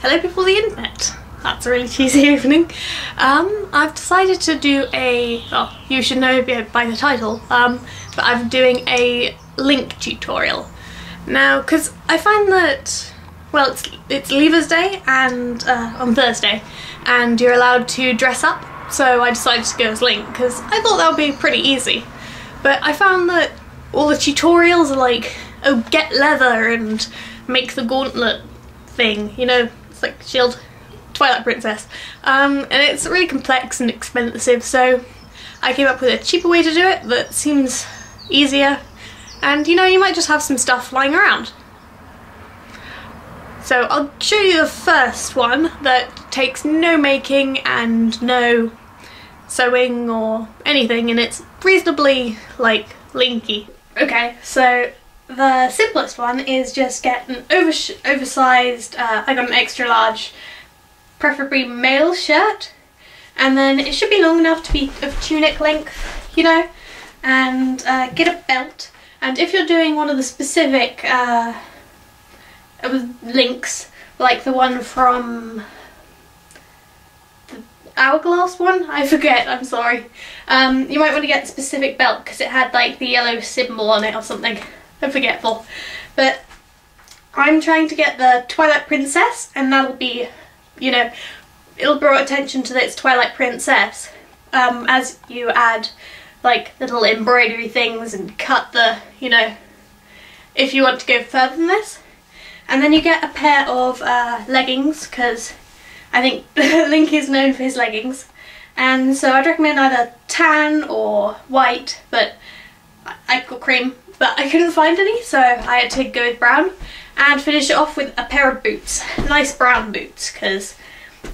Hello people of the internet. That's a really cheesy opening. I've decided to do a, well, you should know by the title, but I'm doing a link tutorial. Now, because I find that, well, it's Leavers Day and on Thursday, and you're allowed to dress up, so I decided to go as Link because I thought that would be pretty easy. But I found that all the tutorials are like, oh, get leather and make the gauntlet thing, you know, it's like Shield, Twilight Princess, and it's really complex and expensive, so I came up with a cheaper way to do it that seems easier, and you know, you might just have some stuff lying around. So I'll show you the first one that takes no making and no sewing or anything, and it's reasonably like linky. Okay, so the simplest one is just get an oversized, I got an extra large, preferably male shirt, and then it should be long enough to be of tunic length, you know, and get a belt. And if you're doing one of the specific links, like the one from the Hourglass one, I forget, I'm sorry, you might want to get a specific belt because it had like the yellow symbol on it or something. I'm forgetful. But I'm trying to get the Twilight Princess, and that'll be, you know, it'll draw attention to that it's Twilight Princess as you add like little embroidery things and cut the, you know, if you want to go further than this. And then you get a pair of leggings, because I think Link is known for his leggings, and so I'd recommend either tan or white, but I got cream, but I couldn't find any, so I had to go with brown, and finish it off with a pair of boots, nice brown boots, because,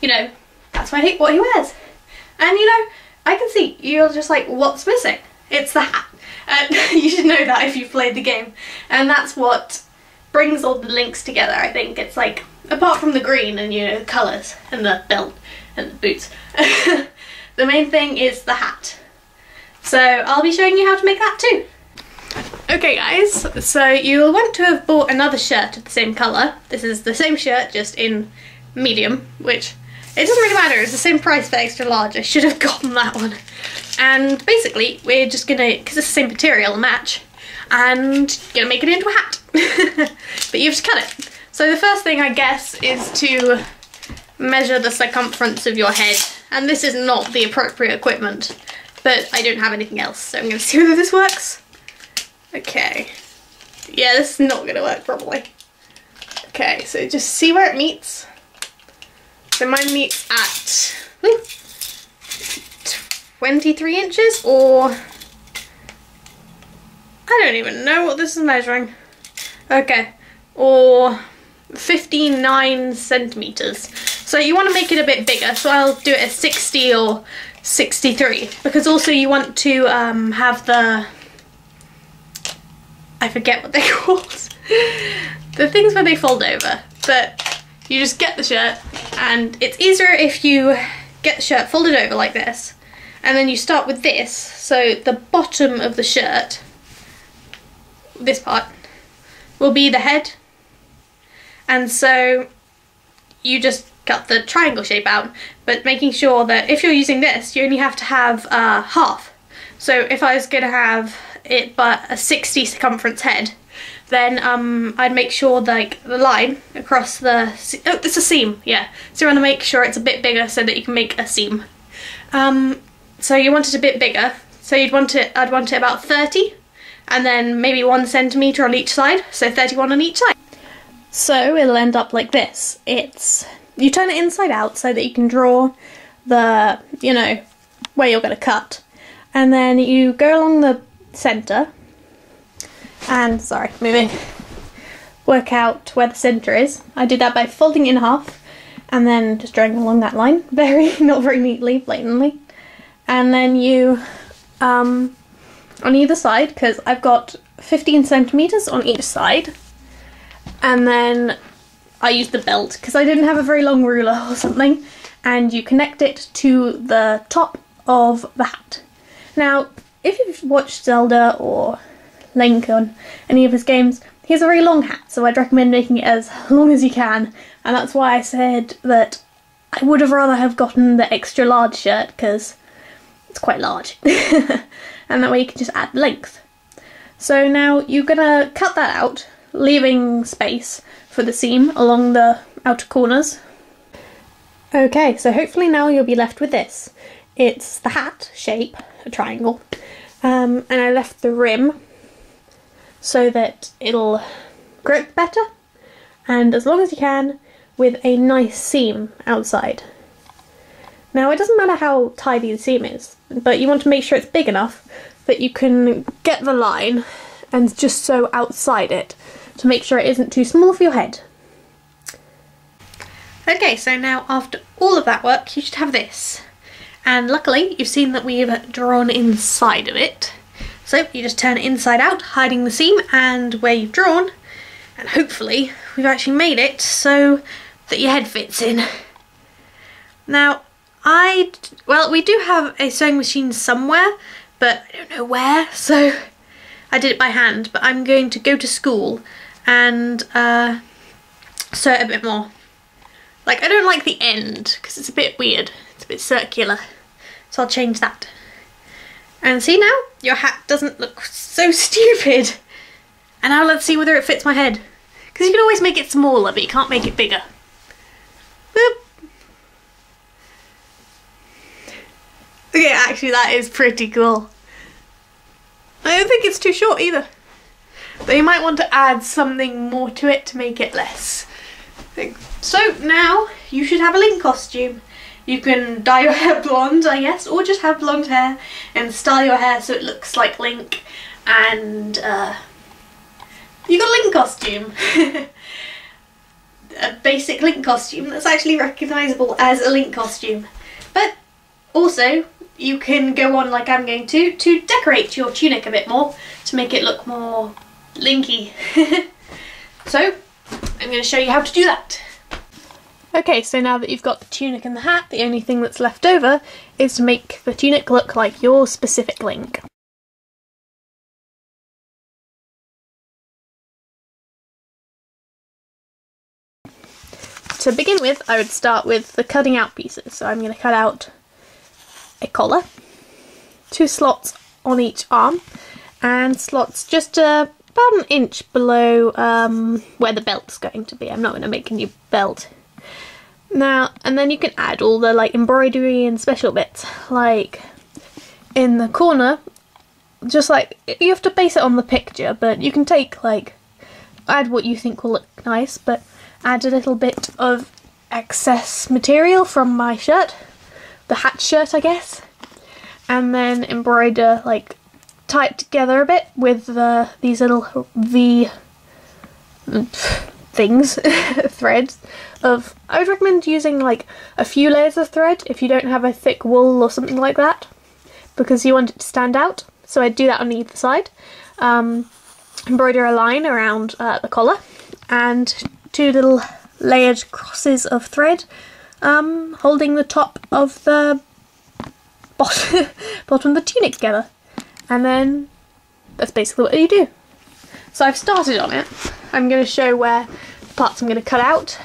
you know, that's what he wears. And you know, I can see you're just like, what's missing? It's the hat. You should know that if you've played the game, and that's what brings all the links together. I think it's like, apart from the green and, you know, the colours and the belt and the boots, the main thing is the hat. So I'll be showing you how to make that too. Okay guys, so you'll want to have bought another shirt of the same colour. This is the same shirt, just in medium, which it doesn't really matter, it's the same price for extra large. I should have gotten that one. And basically we're just gonna, because it's the same material, match, and gonna make it into a hat. But you have to cut it. So the first thing, I guess, is to measure the circumference of your head, and this is not the appropriate equipment, but I don't have anything else, so I'm gonna see whether this works. Okay, yeah, this is not gonna work properly. Okay, so just see where it meets. So mine meets at 23 inches, or I don't even know what this is measuring. Okay, or 59 centimeters. So you want to make it a bit bigger, so I'll do it at 60 or 63, because also you want to have the, I forget what they're called, the things where they fold over, but you just get the shirt, and it's easier if you get the shirt folded over like this, and then you start with this, so the bottom of the shirt, this part, will be the head, and so you just cut the triangle shape out, but making sure that if you're using this, you only have to have half. So if I was going to have it but a 60 circumference head, then I'd make sure like the line across the, oh, it's a seam, yeah, so you want to make sure it's a bit bigger so that you can make a seam. So you want it a bit bigger, so I'd want it about 30, and then maybe 1 centimetre on each side, so 31 on each side. So it'll end up like this. You turn it inside out so that you can draw the, you know, where you're going to cut, and then you go along the centre and, sorry, moving, work out where the centre is. I did that by folding it in half and then just drawing along that line, not very neatly, blatantly, and then you on either side, because I've got 15 centimetres on each side, and then I used the belt because I didn't have a very long ruler or something, and you connect it to the top of the hat. Now, if you've watched Zelda or Link on any of his games, he has a very long hat, so I'd recommend making it as long as you can, and that's why I said that I would have rather have gotten the extra large shirt because it's quite large. And that way you can just add length. So now you're gonna cut that out, leaving space for the seam along the outer corners. Okay, so hopefully now you'll be left with this. It's the hat shape, a triangle, and I left the rim so that it'll grip better, and as long as you can, with a nice seam outside. Now it doesn't matter how tidy the seam is, but you want to make sure it's big enough that you can get the line and just sew outside it to make sure it isn't too small for your head. Okay, so now after all of that work you should have this. And luckily you've seen that we've drawn inside of it. So you just turn it inside out, hiding the seam and where you've drawn, and hopefully we've actually made it so that your head fits in. Now well, we do have a sewing machine somewhere, but I don't know where, so I did it by hand, but I'm going to go to school and sew it a bit more. Like, I don't like the end because it's a bit weird, it's a bit circular, so I'll change that. And see now, your hat doesn't look so stupid. And now let's see whether it fits my head, because you can always make it smaller but you can't make it bigger. Boop. Okay, actually that is pretty cool. I don't think it's too short either. But you might want to add something more to it to make it less. So now you should have a Link costume. You can dye your hair blonde, I guess, or just have blonde hair and style your hair so it looks like Link, and you got a Link costume. A basic Link costume that's actually recognisable as a Link costume. But also you can go on, like I'm going to decorate your tunic a bit more to make it look more Linky. So I'm going to show you how to do that. Okay, so now that you've got the tunic and the hat, the only thing that's left over is to make the tunic look like your specific Link. To begin with, I would start with the cutting out pieces. So I'm going to cut out a collar, 2 slots on each arm, and slots just about an inch below where the belt's going to be. I'm not going to make a new belt. Now, and then you can add all the like embroidery and special bits, like in the corner, just like, you have to base it on the picture, but you can take like, add what you think will look nice, but add a little bit of excess material from my shirt, the hat shirt I guess, and then embroider, like tie it together a bit with these little V things, threads of, I would recommend using like a few layers of thread if you don't have a thick wool or something like that, because you want it to stand out. So I'd do that on either side. Embroider a line around the collar and 2 little layered crosses of thread holding the top of the bottom of the tunic together, and then that's basically what you do. So I've started on it. I'm going to show where the parts I'm going to cut out.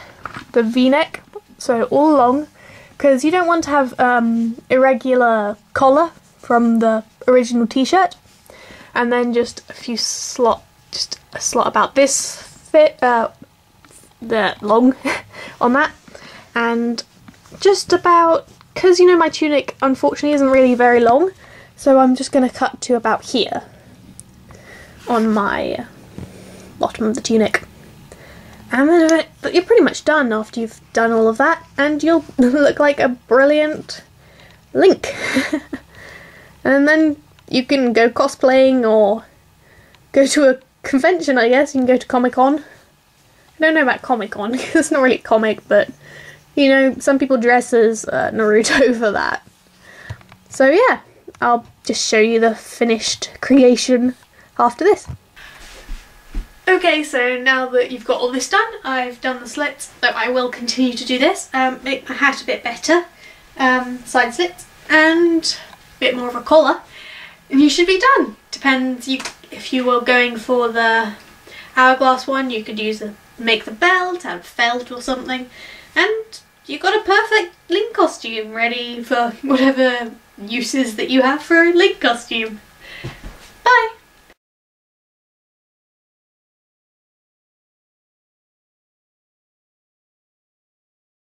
The V-neck, so all along, because you don't want to have irregular collar from the original t-shirt, and then just a few just a slot about this fit, the long on that, and just about, because you know my tunic unfortunately isn't really very long, so I'm just going to cut to about here on my bottom of the tunic. And then you're pretty much done after you've done all of that, and you'll look like a brilliant Link. And then you can go cosplaying or go to a convention, I guess. You can go to Comic-Con. I don't know about Comic-Con, because it's not really a comic, but you know, some people dress as Naruto for that. So yeah, I'll just show you the finished creation after this. Okay, so now that you've got all this done, I've done the slits, though I will continue to do this, make my hat a bit better, side slits, and a bit more of a collar, and you should be done. Depends, if you were going for the hourglass one, you could use a make the belt out of felt or something, and you got a perfect Link costume ready for whatever uses that you have for a Link costume.